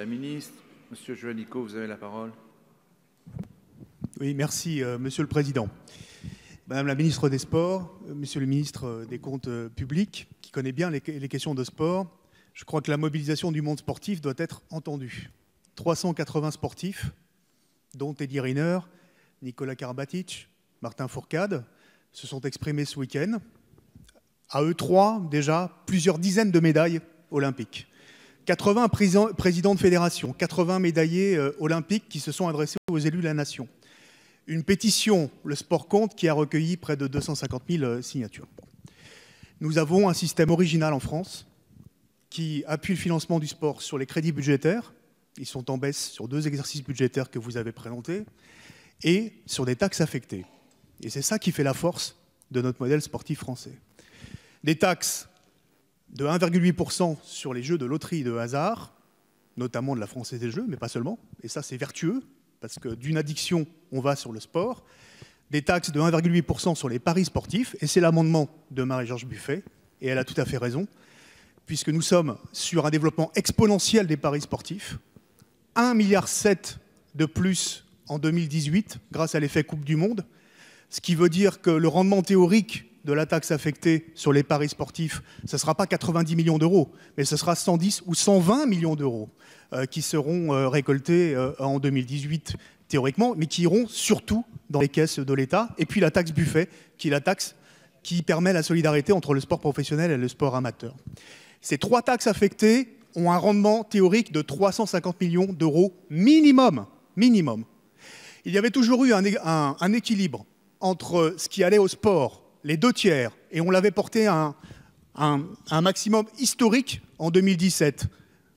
la ministre. Monsieur Juanico, vous avez la parole. Oui, merci, Monsieur le Président. Madame la ministre des Sports, Monsieur le ministre des Comptes publics, qui connaît bien les questions de sport, je crois que la mobilisation du monde sportif doit être entendue. 380 sportifs, dont Teddy Riner, Nicolas Karabatic, Martin Fourcade, se sont exprimés ce week-end. À eux trois, déjà, plusieurs dizaines de médailles olympiques. 80 présidents de fédération, 80 médaillés olympiques qui se sont adressés aux élus de la nation. Une pétition, le sport compte, qui a recueilli près de 250 000 signatures. Nous avons un système original en France qui appuie le financement du sport sur les crédits budgétaires. Ils sont en baisse sur 2 exercices budgétaires que vous avez présentés et sur des taxes affectées. Et c'est ça qui fait la force de notre modèle sportif français. Des taxes de 1,8% sur les jeux de loterie et de hasard, notamment de la Française des Jeux, mais pas seulement. Et ça, c'est vertueux, parce que d'une addiction, on va sur le sport. Des taxes de 1,8% sur les paris sportifs, et c'est l'amendement de Marie-Georges Buffet, et elle a tout à fait raison, puisque nous sommes sur un développement exponentiel des paris sportifs. 1,7 milliard de plus en 2018, grâce à l'effet Coupe du Monde, ce qui veut dire que le rendement théorique de la taxe affectée sur les paris sportifs, ce ne sera pas 90 millions d'euros, mais ce sera 110 ou 120 millions d'euros qui seront récoltés en 2018 théoriquement, mais qui iront surtout dans les caisses de l'État. Et puis la taxe Buffet, qui est la taxe qui permet la solidarité entre le sport professionnel et le sport amateur. Ces 3 taxes affectées ont un rendement théorique de 350 millions d'euros minimum. Minimum. Il y avait toujours eu un équilibre entre ce qui allait au sport, les 2 tiers, et on l'avait porté à un maximum historique en 2017.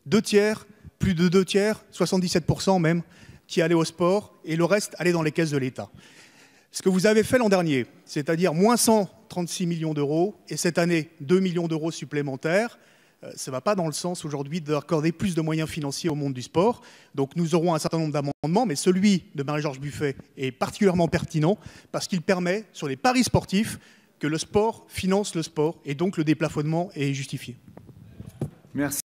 2 tiers, plus de 2 tiers, 77% même, qui allaient au sport, et le reste allait dans les caisses de l'État. Ce que vous avez fait l'an dernier, c'est-à-dire moins 136 millions d'euros, et cette année 2 millions d'euros supplémentaires, ça ne va pas dans le sens aujourd'hui d'accorder plus de moyens financiers au monde du sport. Donc nous aurons un certain nombre d'amendements, mais celui de Marie-Georges Buffet est particulièrement pertinent parce qu'il permet, sur les paris sportifs, que le sport finance le sport et donc le déplafonnement est justifié. Merci.